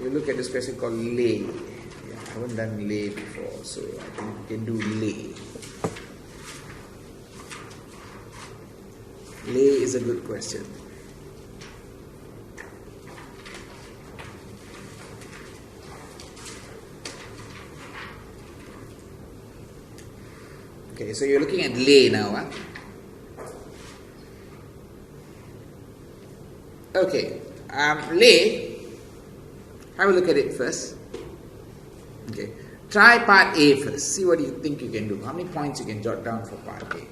We look at this question called Leigh. Yeah, I haven't done Leigh before, so I think we can do Leigh. Leigh is a good question. Okay, so you're looking at Leigh now, huh? Okay, Leigh, have a look at it first. Okay, try part A first. See what you think you can do. How many points you can jot down for part A?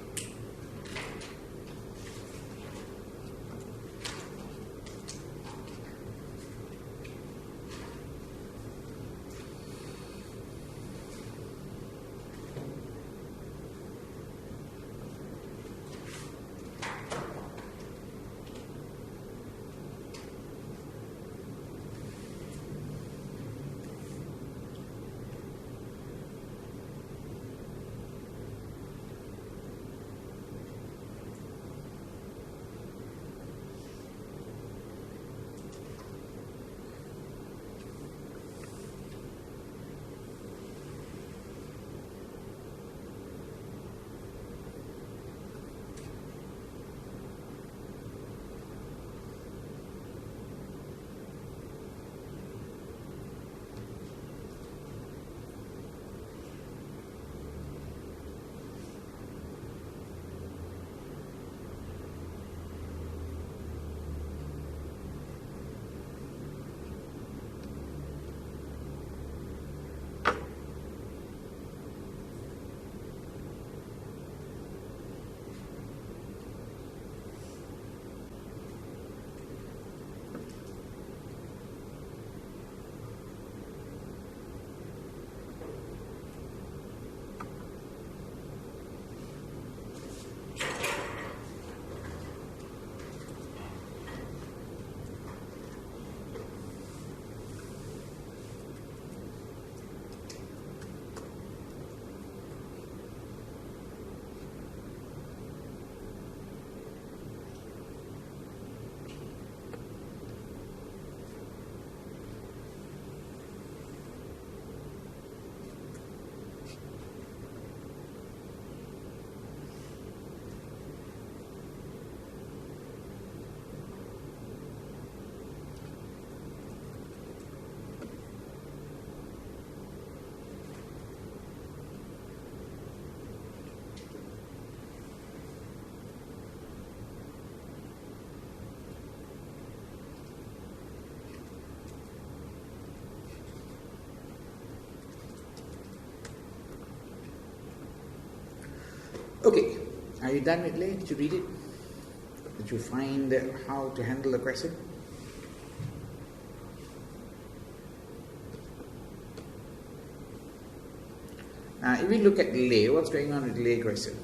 Okay, are you done with Leigh? Did you read it? Did you find how to handle the question? Now, if we look at Leigh, what's going on with Leigh question?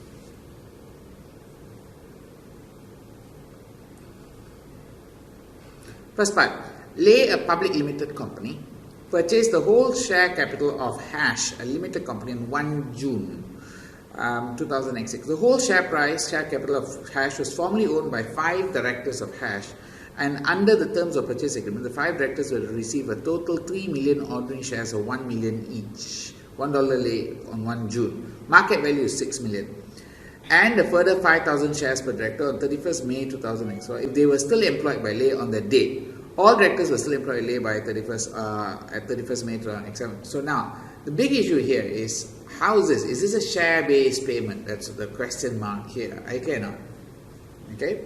First part, Leigh, a public limited company, purchased the whole share capital of Hash, a limited company, on 1 June 2006. The whole share capital of Hash was formerly owned by 5 directors of Hash, and under the terms of purchase agreement, the 5 directors will receive a total 3 million ordinary shares of 1 million each, $1 Leigh on 1 June. Market value is 6 million. And a further 5,000 shares per director on 31st May 2006. So if they were still employed by Leigh on that date, all directors were still employed by Leigh by 31st May 2007. So now, the big issue here is, how is this? Is this a share-based payment? That's the question mark here. I cannot. Okay?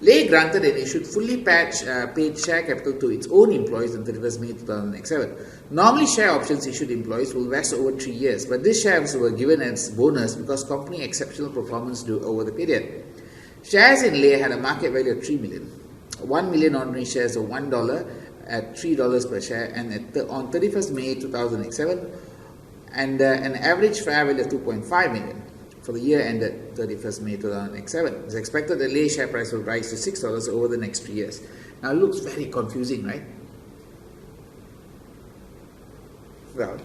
Leigh granted and issued fully paid share capital to its own employees on 31st May 2007. Normally, share options issued to employees will vest over 3 years, but these shares were given as bonus because company exceptional performance due over the period. Shares in Leigh had a market value of 3 million. 1 million ordinary shares of $1 at $3 per share, and on 31st May 2007, and an average fair value of 2.5 million for the year ended 31st May 2007. It's expected that Leigh share price will rise to $6 over the next 3 years. Now, it looks very confusing, right? Well,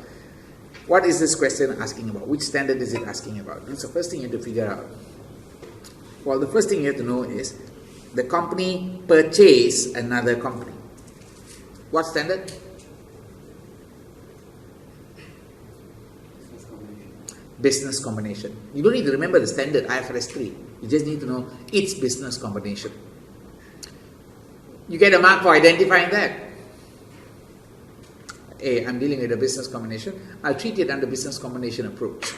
what is this question asking about? Which standard is it asking about? That's the first thing you have to figure out. Well, the first thing you have to know is the company purchased another company. What standard? business combination. You don't need to remember the standard IFRS 3. You just need to know its business combination. You get a mark for identifying that. A, I'm dealing with a business combination. I'll treat it under business combination approach.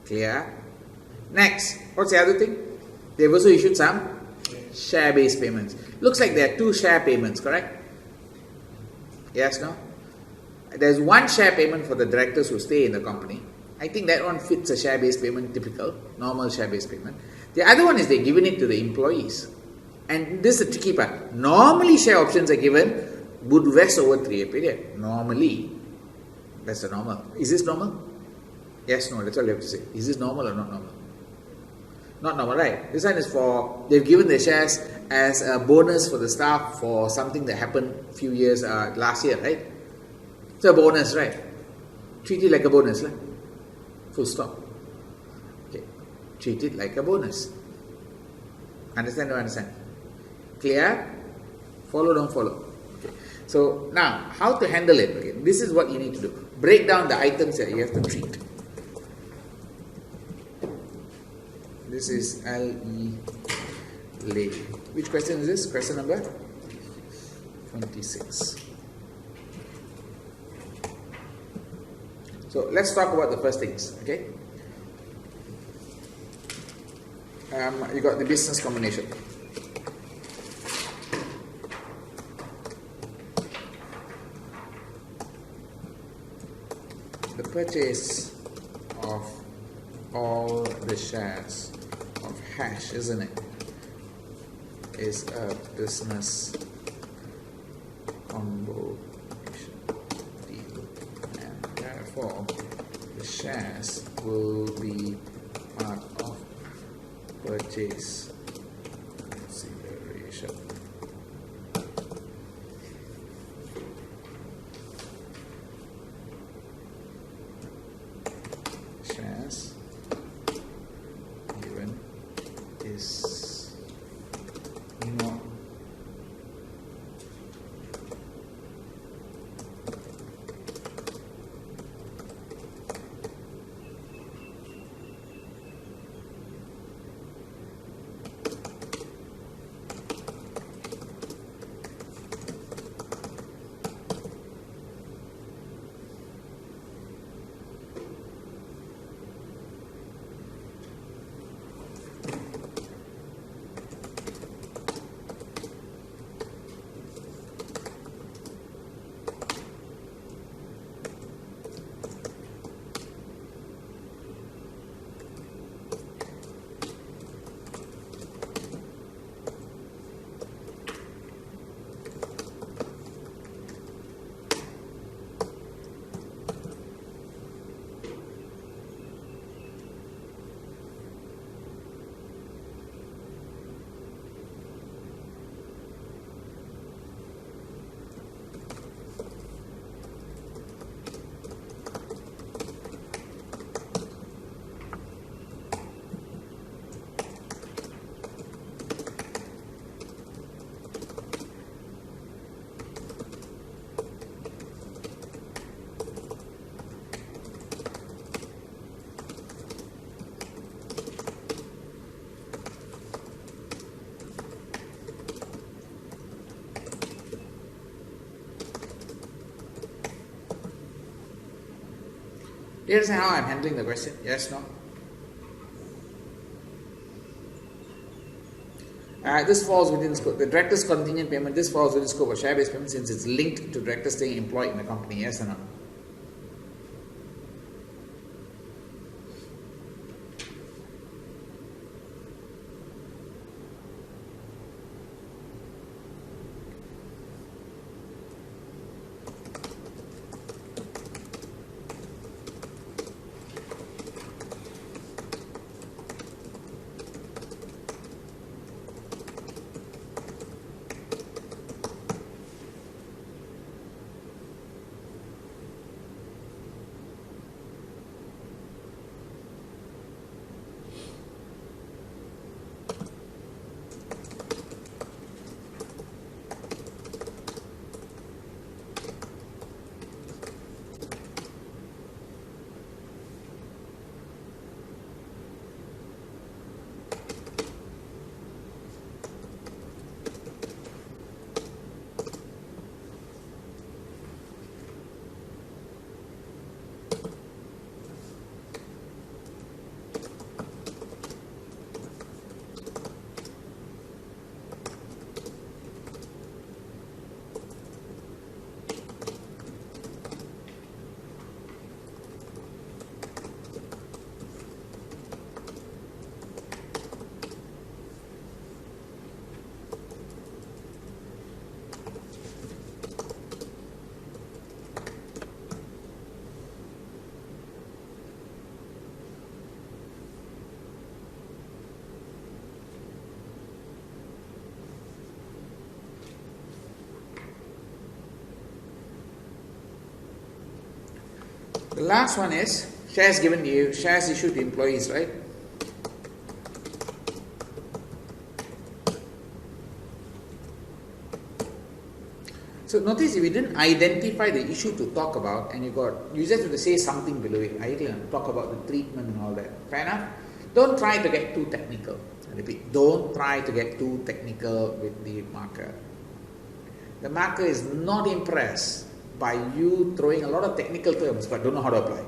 Clear? Next, what's the other thing? They've also issued some share-based payments. Looks like there are 2 share payments, correct? Yes, no? There's 1 share payment for the directors who stay in the company. I think that one fits a share-based payment, typical, normal share-based payment. The other one is they're giving it to the employees. And this is the tricky part. Normally share options are given would vest over 3-year period. Normally. That's the normal. Is this normal? Yes, no, that's all you have to say. Is this normal or not normal? Not normal, right? This one is for, they've given the shares as a bonus for the staff for something that happened a few years, last year, right? It's a bonus, right? Treat it like a bonus, right? Full stop. Okay. Treat it like a bonus. Understand or don't understand? Clear? Follow, don't follow. Okay. So now, how to handle it? Okay. This is what you need to do. Break down the items that you have to treat. This is Leigh. Which question is this? Question number 26. So let's talk about the first things. Okay. You got the business combination. The purchase of all the shares of Hash, isn't it, is a business combination deal, and therefore the shares will be part of purchase consideration. Shares given is not Here's how I'm handling the question. Yes, no? This falls within scope. The director's contingent payment, this falls within scope of share-based payment since it's linked to directors staying employed in the company. Yes or no? The last one is shares given to you, shares issued to employees, right? So notice if you didn't identify the issue to talk about and you just have to say something below it. I can talk about the treatment and all that. Fair enough? Don't try to get too technical. I repeat, don't try to get too technical with the marker. The marker is not impressed by you throwing a lot of technical terms but don't know how to apply.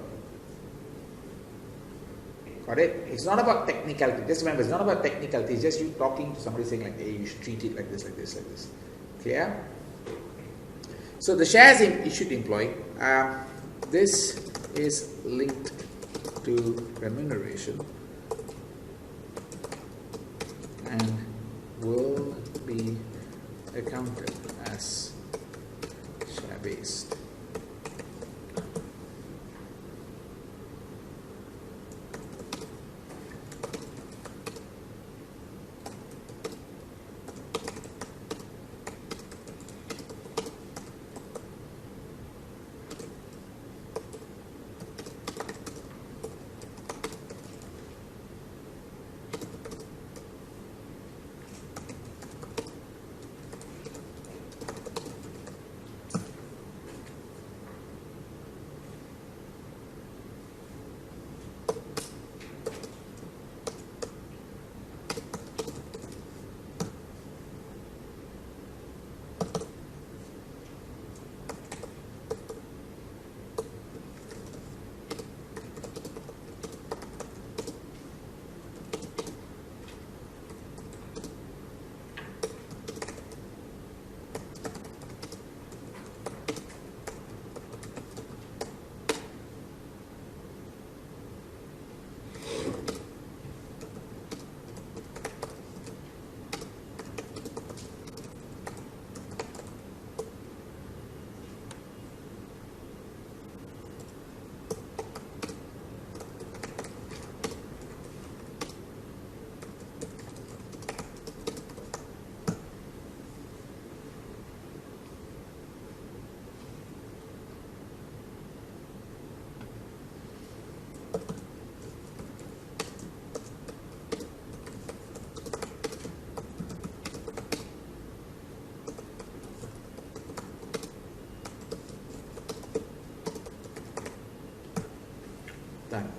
Got it? It's not about technicality. Just remember, it's not about technicality. It's just you talking to somebody saying like, hey, you should treat it like this, like this, like this. Clear? So the shares issued to employee, this is linked to remuneration and will be accounted as share-based. Done.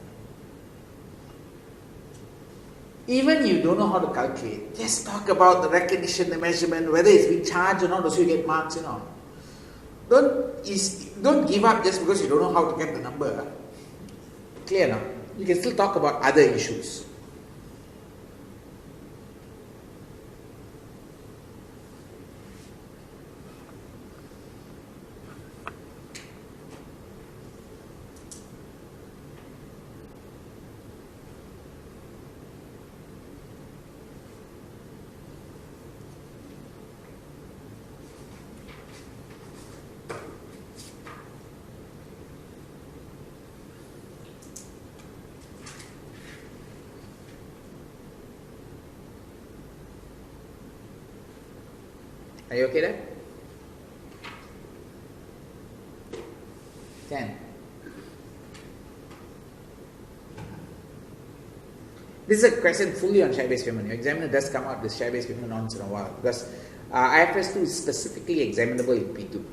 Even you don't know how to calculate, just talk about the recognition, the measurement, whether it's being charged or not, so you get marks, Don't give up just because you don't know how to get the number. Clear now? You can still talk about other issues. Are you okay there? 10. This is a question fully on share-based payment. Your examiner does come out with share-based payment once in a while because IFRS 2 is specifically examinable in P2.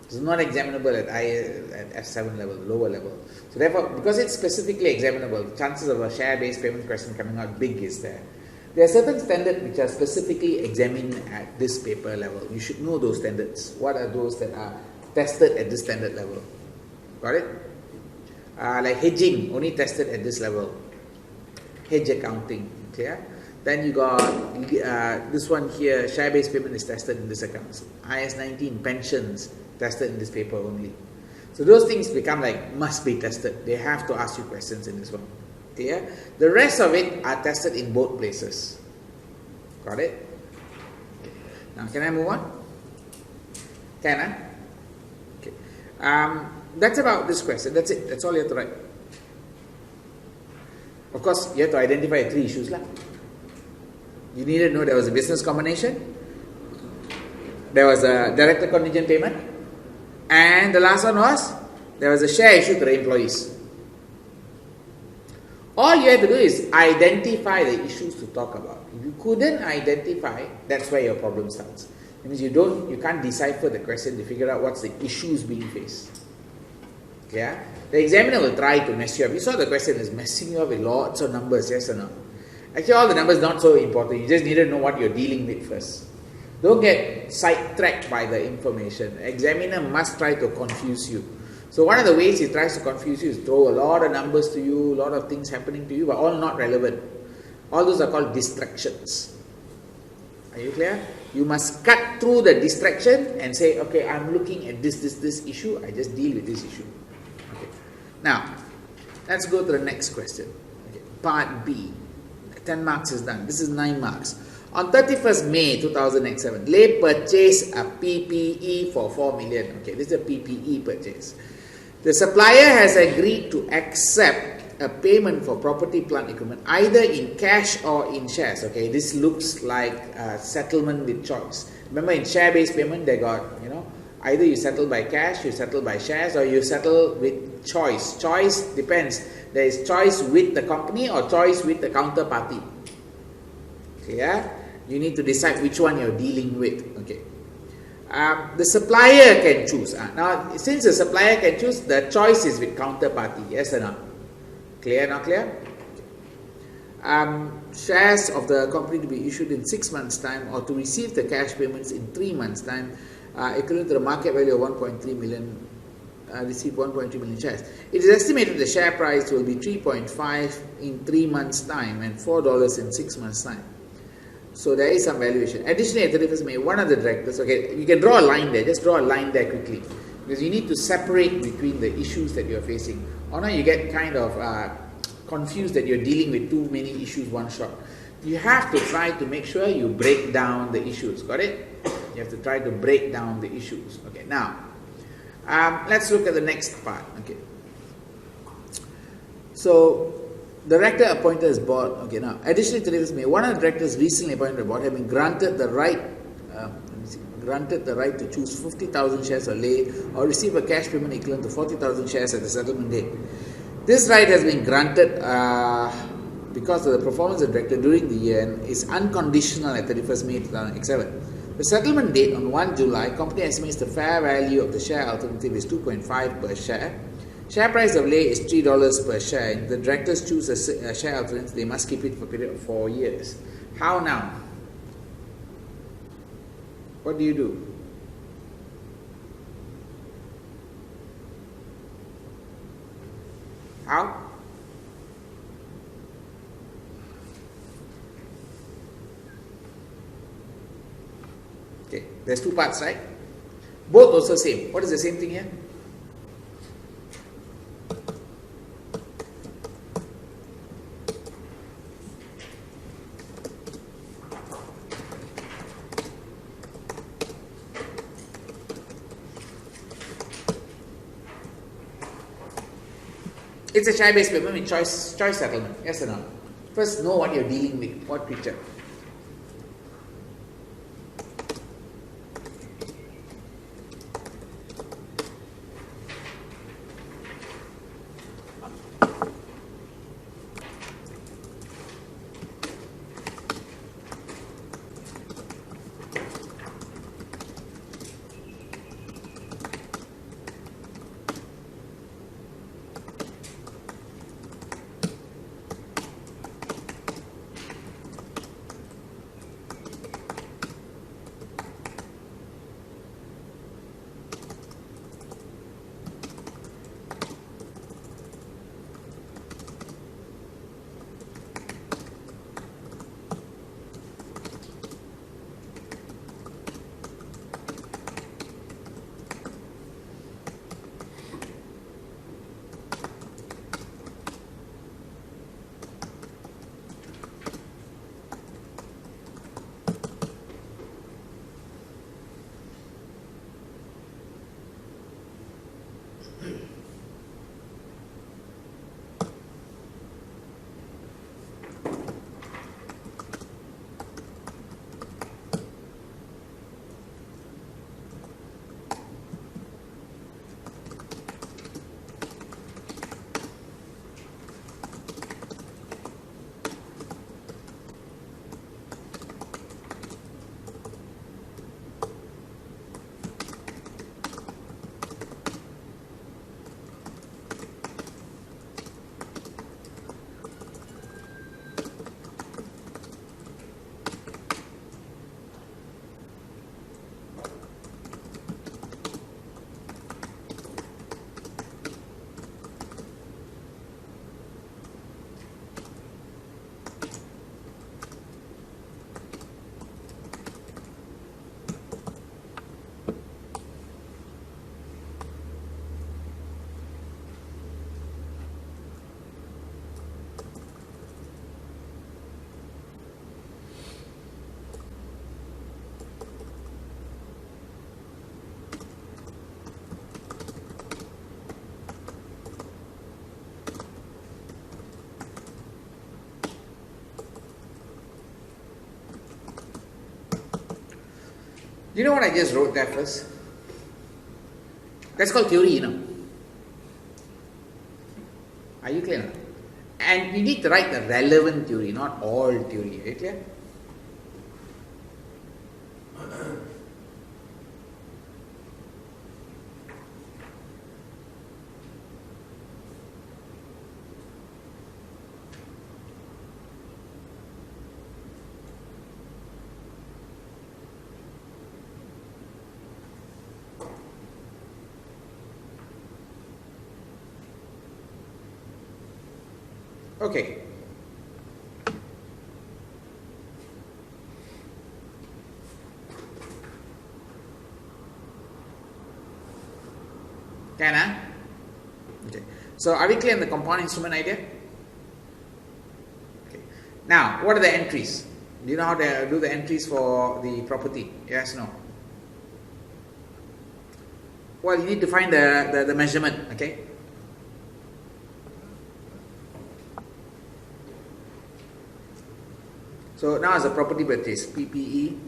It's not examinable at F7 level, lower level. So therefore, because it's specifically examinable, the chances of a share-based payment question coming out big is there. There are certain standards which are specifically examined at this paper level. You should know those standards. What are those that are tested at this standard level? Got it? Like hedging, only tested at this level. Hedge accounting, clear? Then you got this one here, share-based payment is tested in this account. IS 19, pensions, tested in this paper only. So those things become like, must be tested. They have to ask you questions in this one. Clear? The rest of it are tested in both places. Got it? Now, can I move on? Can I? Okay. That's about this question. That's it. That's all you have to write. Of course, you have to identify 3 issues. You needed to know there was a business combination, there was a director contingent payment, and the last one was there was a share issue to the employees. All you have to do is identify the issues to talk about. If you couldn't identify, that's where your problem starts. It means you can't decipher the question to figure out what's the issues being faced. Yeah? The examiner will try to mess you up. You saw the question is messing you up with lots of numbers, yes or no? Actually, all the numbers not so important. You just need to know what you're dealing with first. Don't get sidetracked by the information. The examiner must try to confuse you. So one of the ways he tries to confuse you is throw a lot of numbers to you, a lot of things happening to you, but all not relevant. All those are called distractions. Are you clear? You must cut through the distraction and say, okay, I'm looking at this issue, I just deal with this issue. Okay. Now, let's go to the next question. Okay. Part B. 10 marks is done. This is 9 marks. On 31st May 2007, Leigh purchased a PPE for 4 million. Okay, this is a PPE purchase. The supplier has agreed to accept a payment for property, plant, equipment, either in cash or in shares. Okay, this looks like a settlement with choice. Remember, in share-based payment, they got, either you settle by cash, you settle by shares, or you settle with choice. Choice depends. There is choice with the company or choice with the counterparty. Okay, yeah? You need to decide which one you're dealing with. Okay. The supplier can choose. Now, since the supplier can choose, the choice is with counterparty. Yes or no? Clear? Not clear? Okay. Shares of the company to be issued in 6 months' time, or to receive the cash payments in 3 months' time, equivalent to the market value of 1.3 million. Receive 1.2 million shares. It is estimated the share price will be 3.5 in 3 months' time and $4 in 6 months' time. So there is some valuation. Additionally, at 31st May, one of the directors, okay, you can draw a line there, just draw a line there quickly, because you need to separate between the issues that you're facing. Or now you get kind of confused that you're dealing with too many issues one shot. You have to try to make sure you break down the issues. Got it? You have to try to break down the issues. Okay, now, let's look at the next part. Okay. So, director appointed as board. Okay, now, additionally to this, one of the directors recently appointed board having granted the right to choose 50,000 shares of Leigh or receive a cash payment equivalent to 40,000 shares at the settlement date. This right has been granted because of the performance of the director during the year and is unconditional at 31st May 2007. The settlement date on 1 July, company estimates the fair value of the share alternative is 2.5 per share. Share price of Leigh is $3 per share. If the directors choose a share alternative, they must keep it for a period of 4 years. How now? What do you do? How? Okay, there's 2 parts, right? Both also same. What is the same thing here? It's a share-based payment with choice settlement. Yes or no? First, know what you're dealing with. What picture? you know what I just wrote there first? That's called theory, Are you clear? And you need to write the relevant theory, not all theory. Are you clear? Okay. Can Okay. So are we clear on the compound instrument idea? Okay. Now, what are the entries? Do you know how to do the entries for the property? Yes, no? Well, you need to find the measurement, okay? So now as a property purchase, PPE.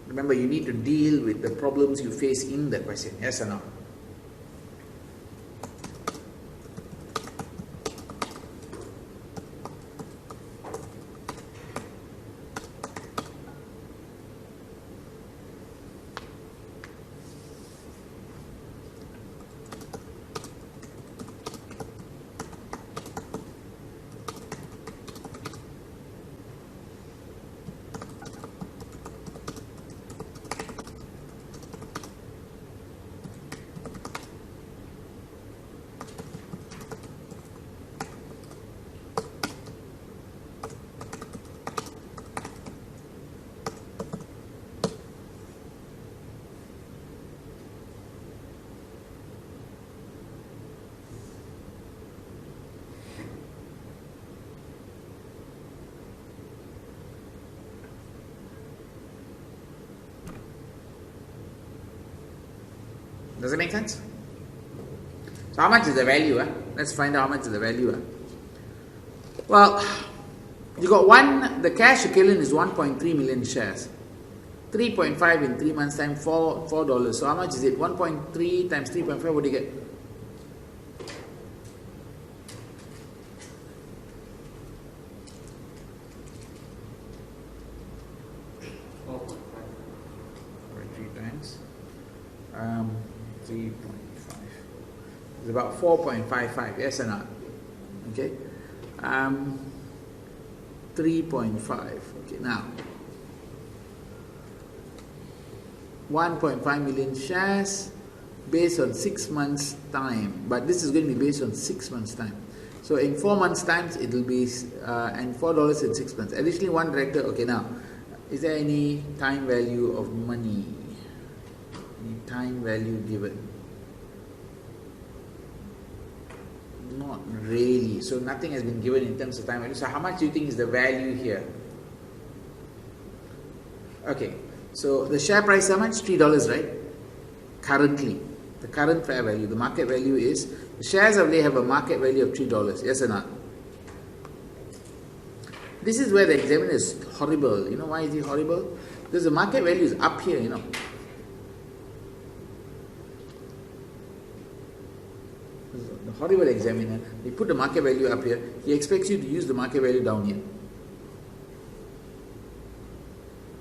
Remember, you need to deal with the problems you face in the question. Yes or no? Does it make sense? So how much is the value? Let's find out how much is the value. Well, you got the cash equivalent is 1.3 million shares. 3.5 in 3 months time, $4. So how much is it? 1.3 times 3.5, what do you get? It's about 4.55, yes or not? Okay. 3.5. Okay, now 1.5 million shares based on 6 months time, but this is going to be based on 6 months time. So in 4 months times it will be and $4 in 6 months. Additionally, one director. Okay, now is there any time value of money? Any time value given? Not really. So nothing has been given in terms of time value. So how much do you think is the value here? Okay. So the share price, how much? $3, right? Currently. The current fair value. The market value is, the shares of Leigh have a market value of $3. Yes or not? This is where the examiner is horrible. You know why is he horrible? Because the market value is up here, The horrible examiner, he put the market value up here, he expects you to use the market value down here.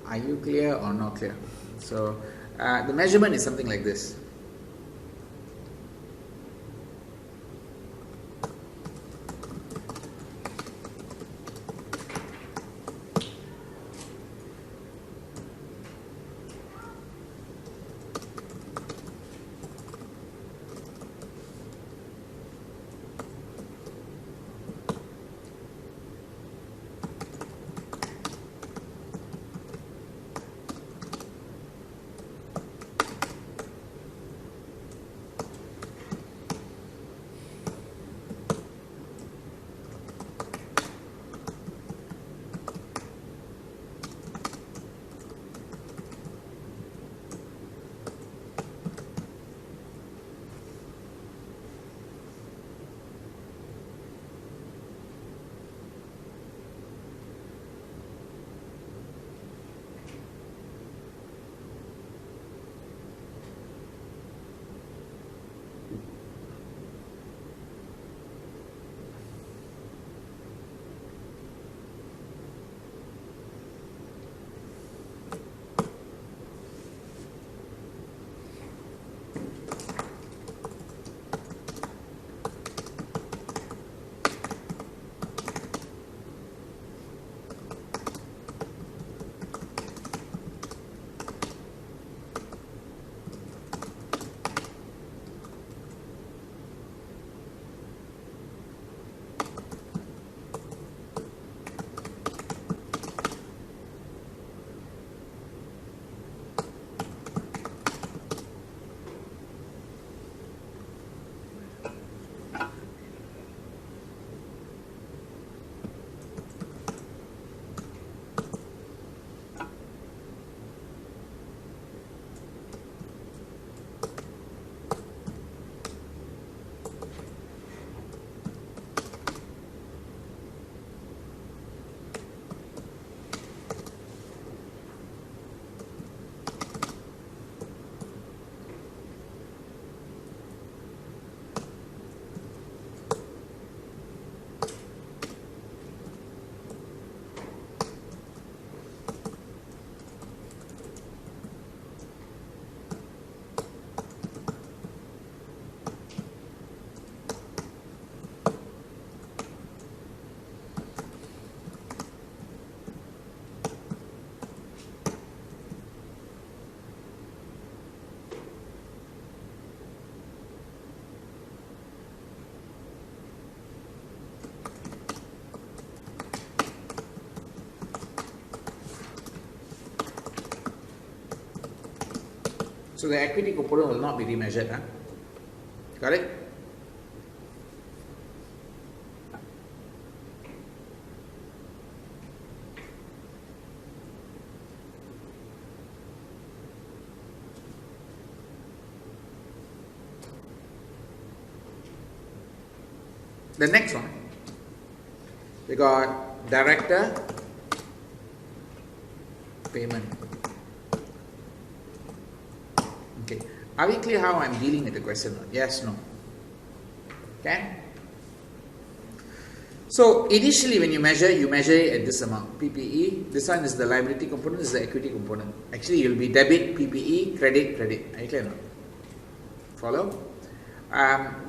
Are you clear or not clear? So, the measurement is something like this. So the equity component will not be remeasured. Huh? Got it? The next one, we got director payment. Okay, are we clear how I'm dealing with the question? Yes, no. Okay. So initially when you measure it at this amount, PPE. This one is the liability component, this is the equity component. Actually, you'll be debit PPE, credit. Are you clear now? Follow?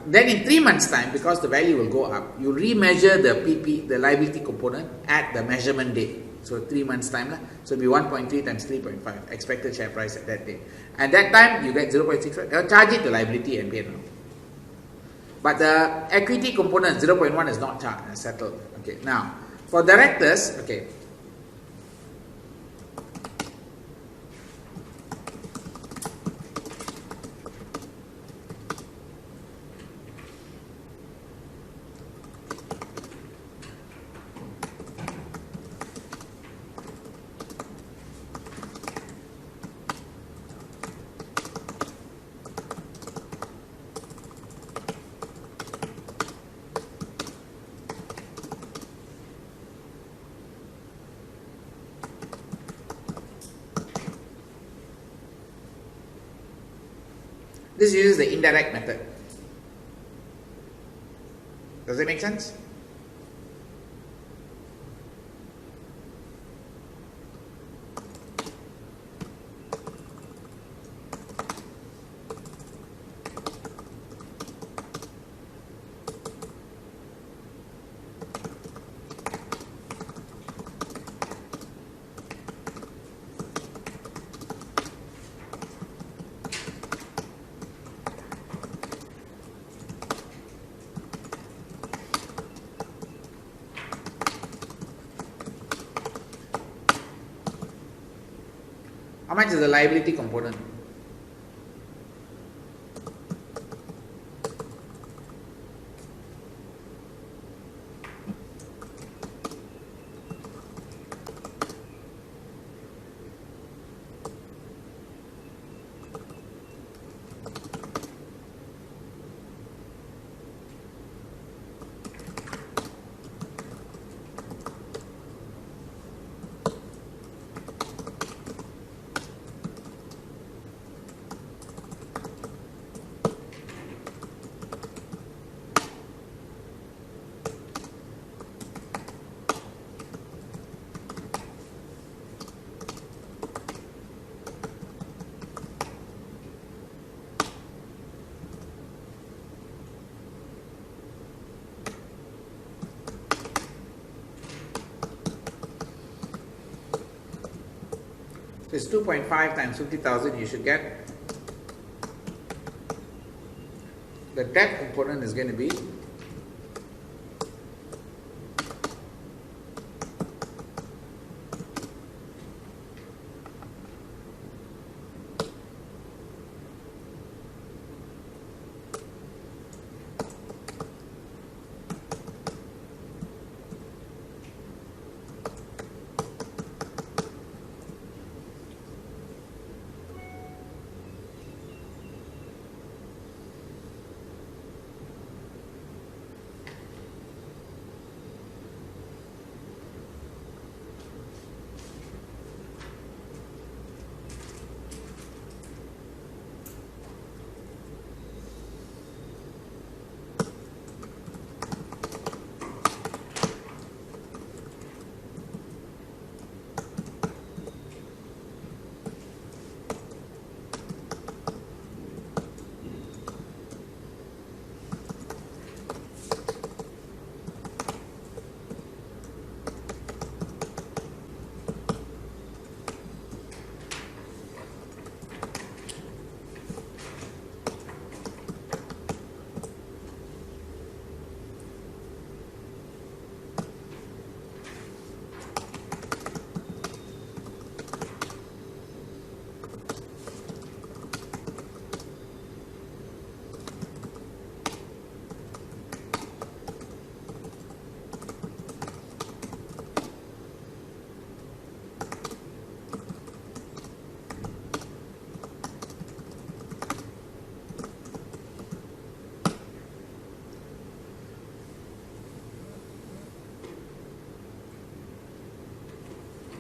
Then in 3 months' time, because the value will go up, you remeasure the liability component at the measurement date. So 3 months' time, so it'll be 1.3 times 3.5 expected share price at that day. And that time you get 0.65. Charge it to liability and pay now. But the equity component 0.1 is not charged, settled. Okay. Now for directors, okay. This uses the indirect method. Does it make sense? How much is the liability component? So it's 2.5 times 50,000 you should get. The debt component is going to be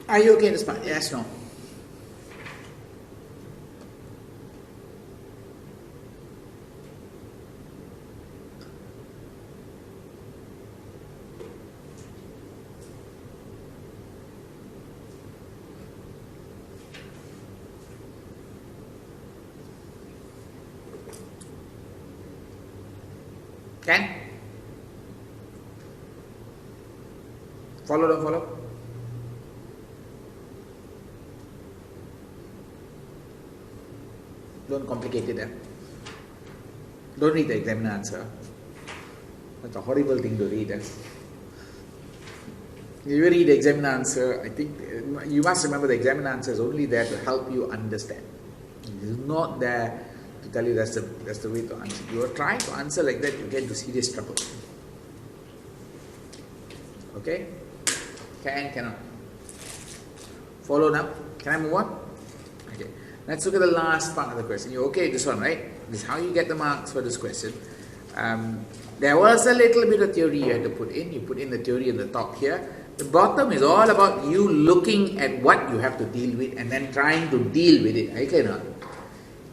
Are you okay in this part? Yes, no. Can? Follow, don't follow? Don't complicate it. Don't read the examiner answer. That's a horrible thing to read. If you read the examiner answer, I think you must remember the examiner answer is only there to help you understand. It is not there to tell you that's the way to answer. You are trying to answer like that, you get into serious trouble. Okay? Cannot. Follow now? Can I move on? Okay. Let's look at the last part of the question. You're okay with this one, right? This is how you get the marks for this question. There was a little bit of theory you had to put in. You put in the theory in the top here. The bottom is all about you looking at what you have to deal with and then trying to deal with it. Okay, now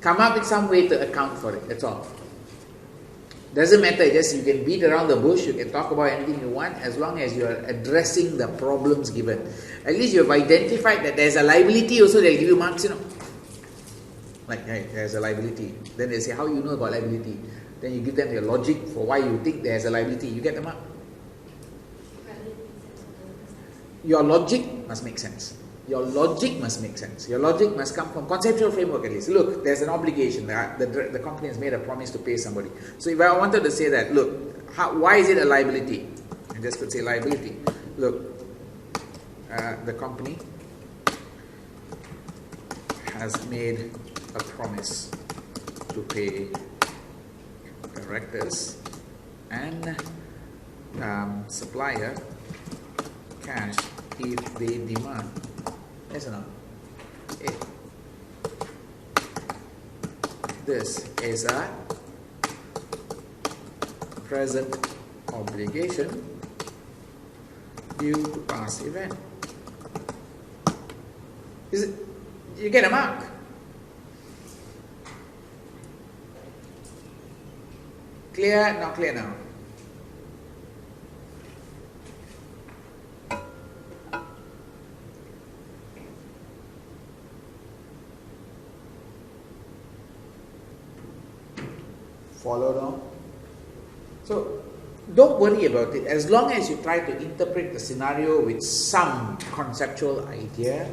come up with some way to account for it. That's all. Doesn't matter, just you can beat around the bush, you can talk about anything you want as long as you are addressing the problems given. At least you have identified that there's a liability also, they'll give you marks, Like, hey, there's a liability. Then they say, how you know about liability? Then you give them your logic for why you think there's a liability. You get the mark. Your logic must make sense. Your logic must make sense. Your logic must come from conceptual framework at least. Look, there's an obligation. The company has made a promise to pay somebody. So if I wanted to say that, look, why is it a liability? I just could say liability. Look, the company has made a promise to pay directors and supplier cash if they demand. Yes or no? Okay. This is a present obligation due to past event. Is it? You get a mark. Clear? Not clear now. Follow now. So don't worry about it. As long as you try to interpret the scenario with some conceptual idea,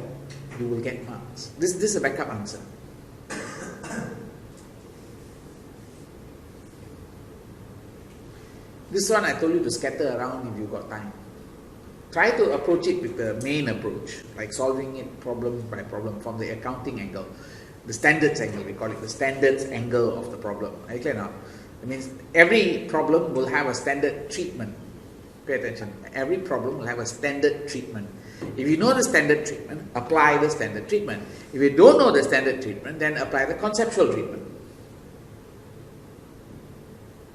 you will get marks. This is a backup answer. This one I told you to scatter around if you got time. Try to approach it with the main approach, like solving it problem by problem from the accounting angle. The standards angle, we call it the standards angle of the problem. Okay, now, it means every problem will have a standard treatment. Pay attention. Every problem will have a standard treatment. If you know the standard treatment, apply the standard treatment. If you don't know the standard treatment, then apply the conceptual treatment.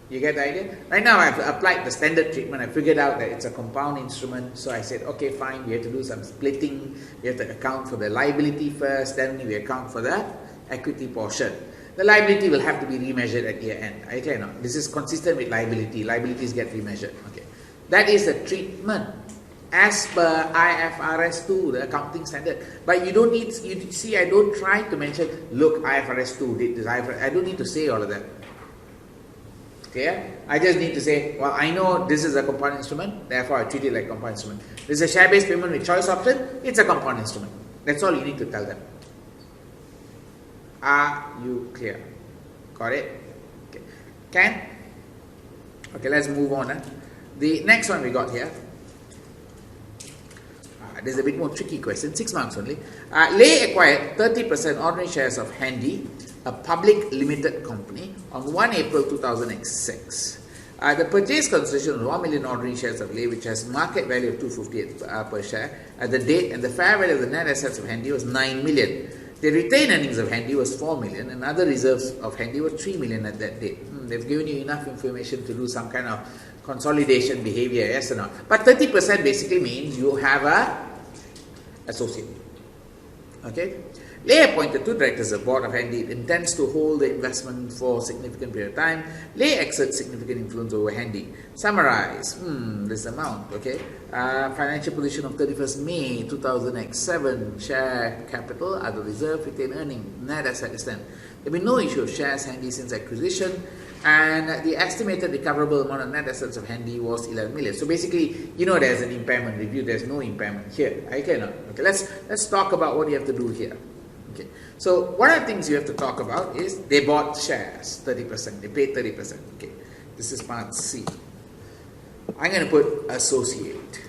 You get the idea? Right now I've applied the standard treatment. I figured out that it's a compound instrument. So I said, okay, fine, we have to do some splitting. We have to account for the liability first, then we account for the equity portion. The liability will have to be remeasured at year end. Okay, no, this is consistent with liability. Liabilities get remeasured. Okay, that is the treatment as per IFRS 2, the accounting standard. But you don't need, you see, I don't try to mention, look, IFRS 2 did this, I don't need to say all of that. Okay, I just need to say, well, I know this is a compound instrument, therefore I treat it like a compound instrument. This is a share-based payment with choice option, it's a compound instrument. That's all you need to tell them. Are you clear? Got it? Okay. Can? Okay, let's move on. The next one we got here. This is a bit more tricky question, 6 marks only. Leigh acquired 30% ordinary shares of Handy, a public limited company, on 1 April 2006. The purchase consideration was 1 million ordinary shares of Leigh, which has market value of 258 per share at the date, and the fair value of the net assets of Handy was 9 million. The retained earnings of Handy was 4 million, and other reserves of Handy were 3 million at that date. They've given you enough information to do some kind of consolidation behavior, yes or no? But 30% basically means you have associate. Okay. Leigh appointed 2 directors of the board of Handy. It intends to hold the investment for a significant period of time. Leigh exerts significant influence over Handy. Summarize. This amount. Okay. Financial position of 31st May 2007. Share capital, other reserve, retained earning, net asset is 10. There will be no issue of shares Handy since acquisition. And the estimated recoverable amount of net assets of Handy was 11 million. So basically, you know, there's an impairment review. There's no impairment here. Okay, no. Okay, let's talk about what you have to do here. Okay, so one of the things you have to talk about is they bought shares 30%. They paid 30%. Okay, this is part C. I'm going to put associate.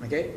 Okay.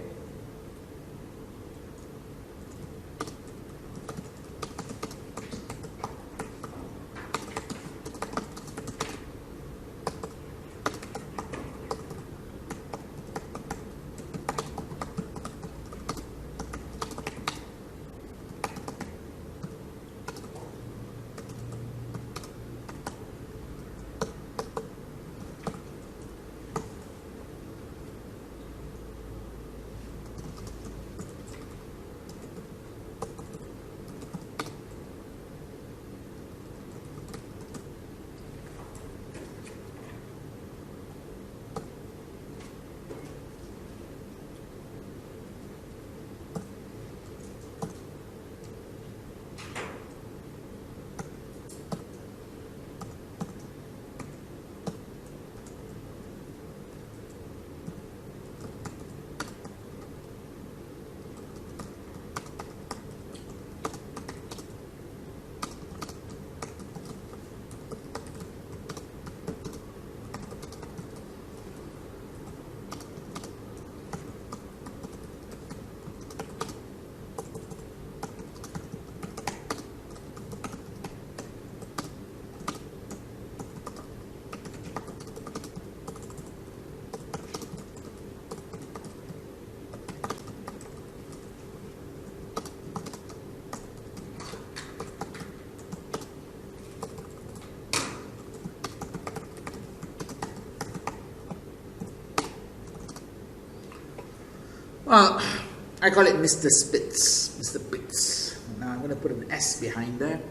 Well, I call it Mr. Spitz. Mr. Pitts. Now I'm going to put an S behind there.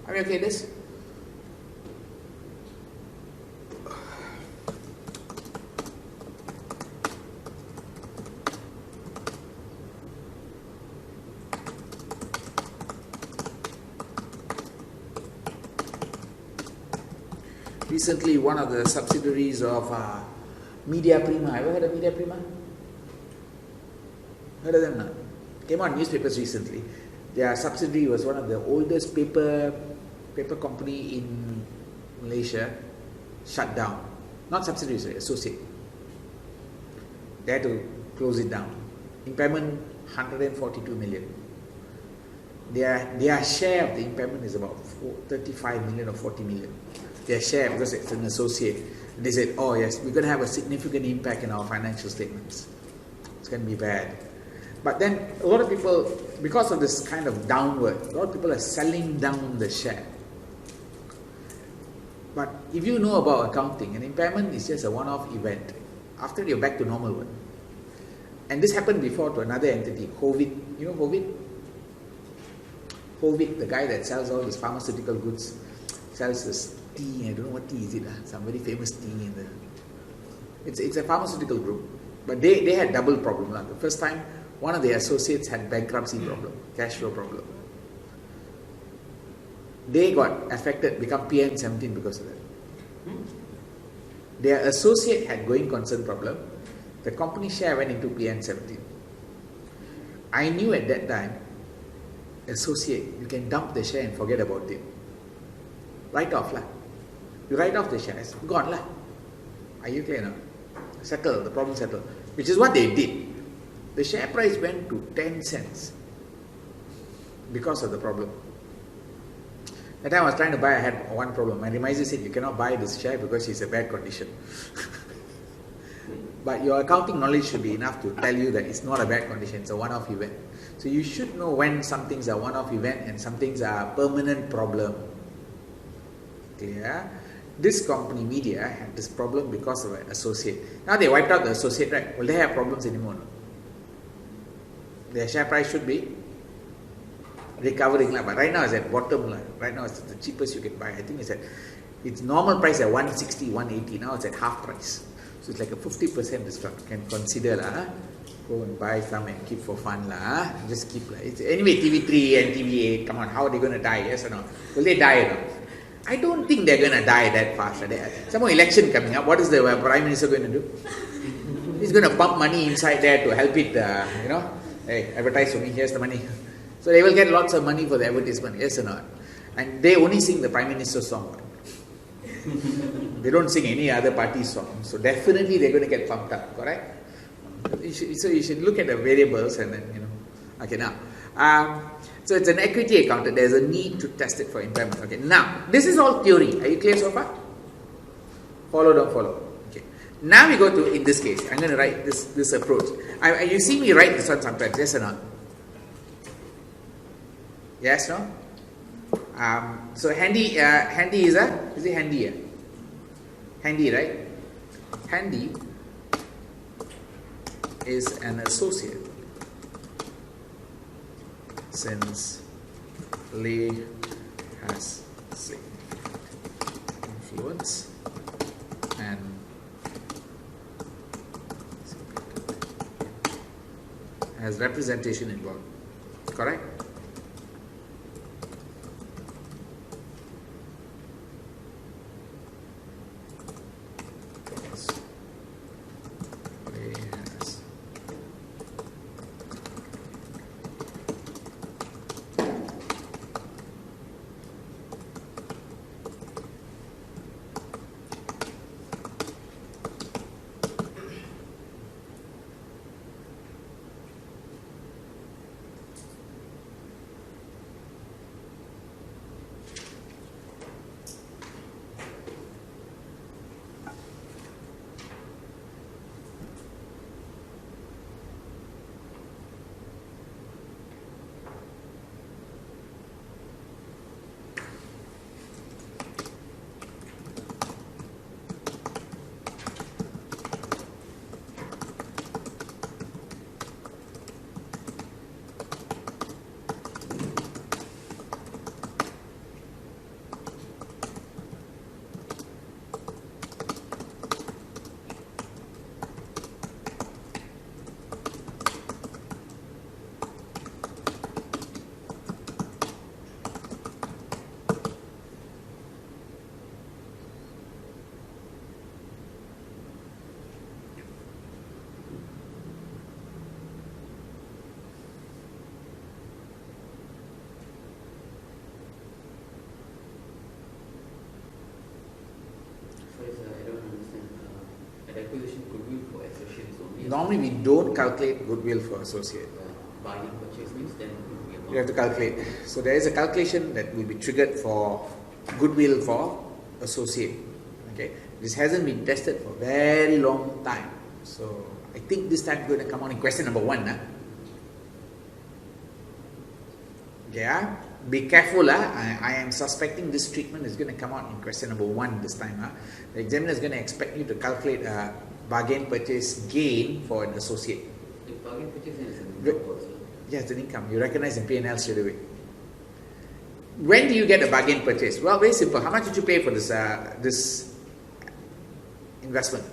Are we okay with this? Recently, one of the subsidiaries of Media Prima. Ever heard of Media Prima? Heard of them now? Came on newspapers recently. Their subsidiary was one of the oldest paper company in Malaysia. Shut down. Not subsidiary, sorry, associate. They had to close it down. Impairment 142 million. Their share of the impairment is about 35 million or 40 million. Their share, because it's an associate, they said, oh yes, we're going to have a significant impact in our financial statements. It's going to be bad. But then a lot of people, because of this kind of downward, a lot of people are selling down the share. But if you know about accounting, an impairment is just a one-off event. After you're back to normal one. And this happened before to another entity, Hovid. You know Hovid? Hovid, the guy that sells all these pharmaceutical goods, sells this tea. I don't know what tea is it. Some very famous tea in the. It's a pharmaceutical group, but they had double problem. The first time, one of the associates had bankruptcy problem, cash flow problem. They got affected, become PN17 because of that. Their associate had going concern problem. The company share went into PN17. I knew at that time, associate, you can dump the share and forget about it. Write off lah. You write off the shares, gone lah. Are you clear now? Settle, the problem settled. Which is what they did. The share price went to 10 cents because of the problem. That time I was trying to buy, I had one problem. My remiser said, you cannot buy this share because it's a bad condition. But your accounting knowledge should be enough to tell you that it's not a bad condition, it's a one-off event. So you should know when some things are one-off event and some things are permanent problem. Clear? This company, media, had this problem because of an associate. Now they wiped out the associate, right? Will they have problems anymore? No? Their share price should be recovering, but right now it's at bottom. Right now it's the cheapest you can buy. I think it's normal price at 160, 180. Now it's at half price. So it's like a 50% discount. You can consider go and buy some and keep for fun Just keep it's anyway TV3 and TV8. Come on, how are they going to die? Yes or no? Will they die or not? I don't think they're going to die that fast. Some more election coming up. What is the Prime Minister going to do? He's going to pump money inside there to help it, hey, advertise for me, here's the money. So they will get lots of money for the advertisement, yes or not? And they only sing the Prime Minister's song. They don't sing any other party's song. So definitely they're going to get pumped up, correct? So you should look at the variables and then, Okay, now. So it's an equity account. There's a need to test it for impairment. Okay, now, this is all theory. Are you clear so far? Follow, don't follow. Okay. Now we go to, in this case, I'm going to write this approach. You see me write this one sometimes, yes or not? Yes, no? So handy is it handy? Handy, right? Handy is an associate since Leigh has influence and has representation involved. Correct? Acquisition goodwill for associates only. Normally we don't calculate goodwill for associate. Bargain purchase means then You have to calculate. So there is a calculation that will be triggered for goodwill for associate. Okay, this hasn't been tested for a very long time. So I think this time going to come on in question number 1. Okay, be careful. I am suspecting this treatment is going to come out in question number 1 this time. The examiner is going to expect you to calculate a bargain purchase gain for an associate. If bargain purchase is an income also. Yeah, it's an income. You recognize in P&L straight away. When do you get a bargain purchase? Well, very simple. How much did you pay for this this investment?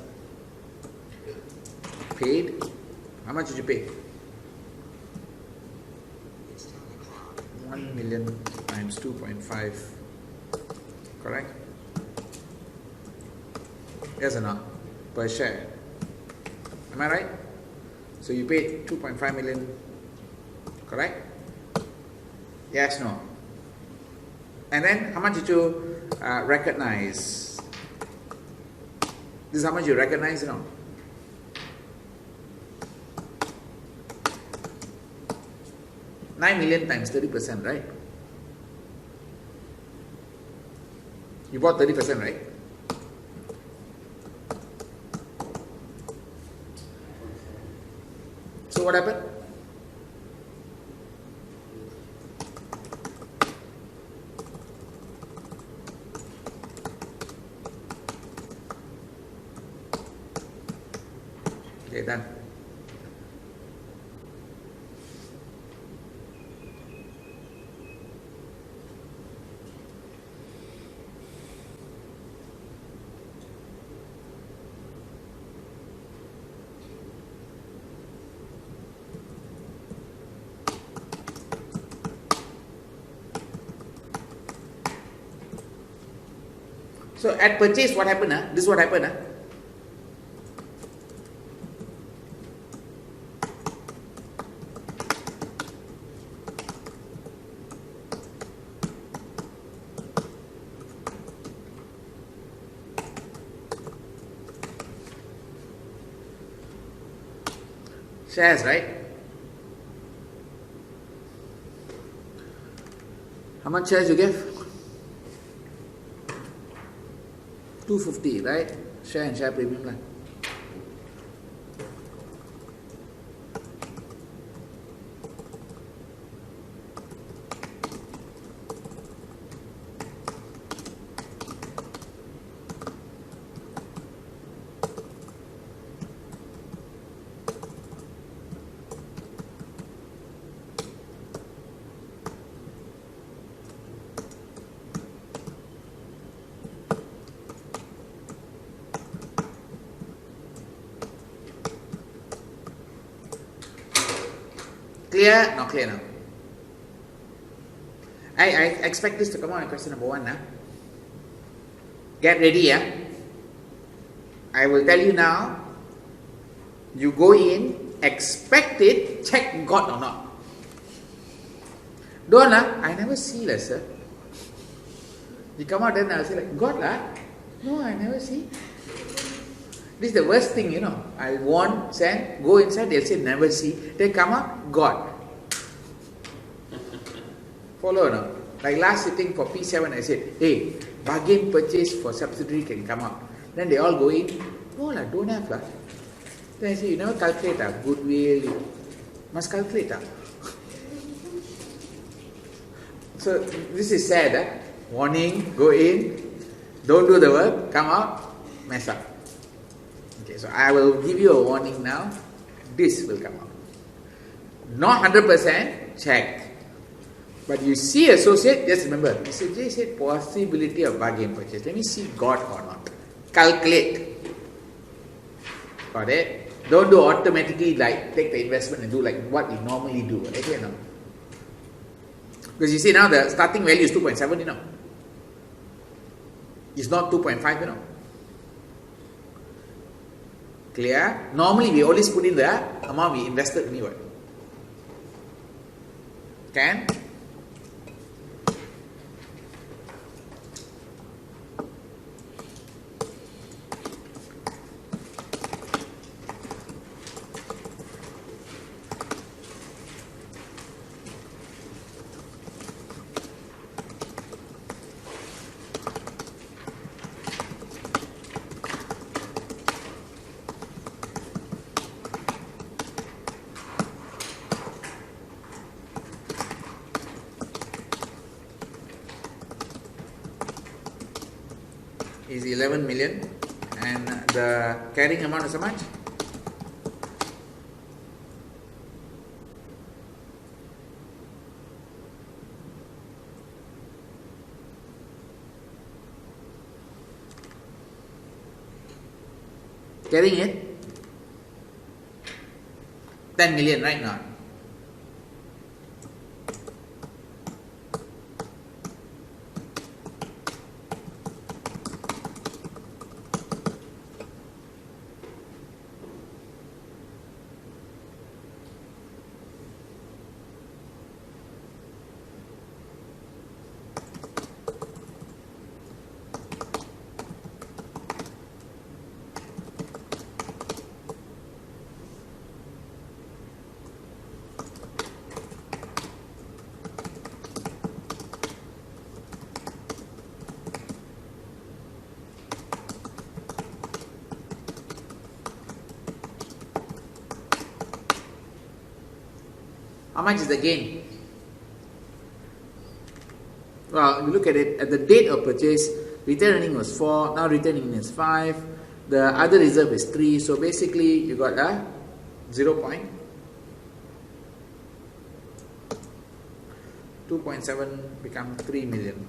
Paid? How much did you pay? 1 million times 2.5. Correct? Yes or no? Per share. Am I right? So you paid 2.5 million. Correct? Yes, no? And then how much did you recognize? This is how much you recognize, you know? $9 million times 30%, right? You bought 30%, right? So what happened? Okay, done. So at purchase, what happened? This is what happened. Shares, right? How much shares you give? 250, right? Share and share premium line. Clear? Not clear now. I expect this to come out in question number 1 now. Get ready, yeah? I will tell you now. You go in, expect it, check got or not. Don't I never see lah, sir. You come out then I'll say like, got lah? No, I never see. This is the worst thing, you know. I want, send, go inside, they'll say never see. They come out, got. Follow now. Like last sitting for P7, I said, hey, bargain purchase for subsidiary can come out. Then they all go in, no lah, don't have lah. Then I say, you never calculate goodwill, you must calculate So this is sad, warning, go in, don't do the work, come out, mess up. Okay, so I will give you a warning now, this will come out. Not 100%, check. But you see associate, just remember, Mr. J said possibility of bargain purchase. Let me see got or not. Calculate. Got it? Don't do automatically like take the investment and do like what we normally do. Okay, no? Because you see now the starting value is 2.7, you know. It's not 2.5, you know. Clear? Normally we always put in the amount we invested in what? Can? Is 11 million and the carrying amount is how much? Carrying it 10 million right now. How much is the gain? Well, if you look at it, at the date of purchase, return earning was 4, now return earning is 5, The other reserve is 3. So basically you got a 2.7 become 3 million.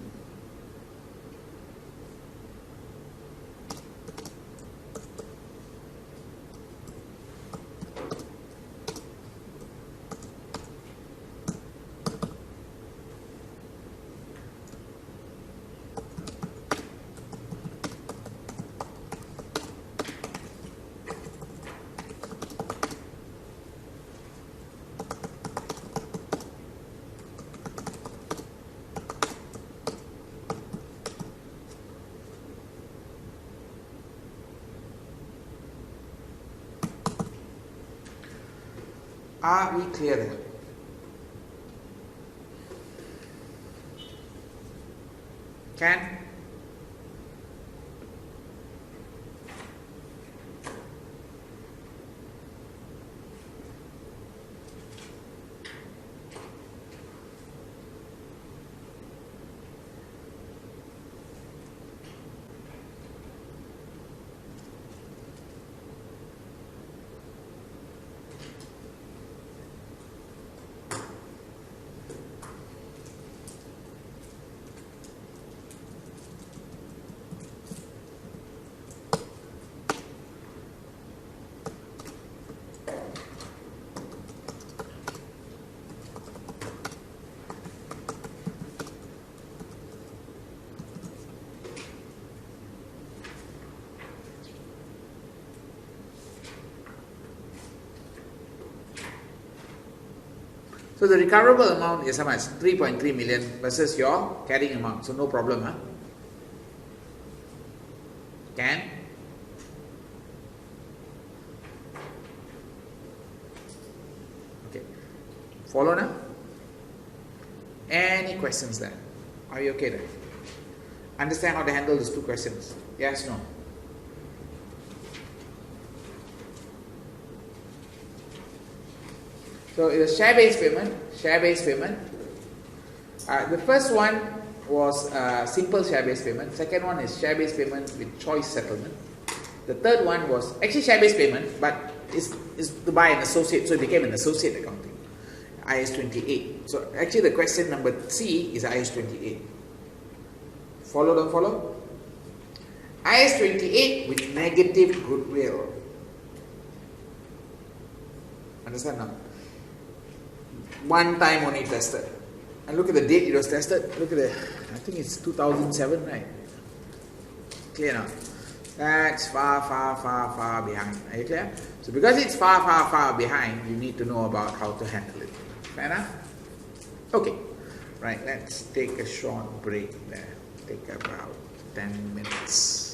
Are we clear there? Can? So the recoverable amount is how much? 3.3 million versus your carrying amount. So no problem, huh? Can? Okay. Follow now? Any questions there? Are you okay there? Understand how to handle these two questions? Yes, no? So it is share-based payment. The first one was simple share-based payment. Second one is share-based payment with choice settlement. The third one was actually share-based payment, but is to buy an associate, so it became an associate accounting. IS 28. So actually the question number C is IS 28. Follow, don't follow? IS 28 with negative goodwill. Understand now? One time only tested. And look at the date it was tested. Look at I think it's 2007, right? Clear now? That's far behind. Are you clear? So because it's far behind, you need to know about how to handle it. Fair enough? Okay. Right, let's take a short break there. Take about 10 minutes.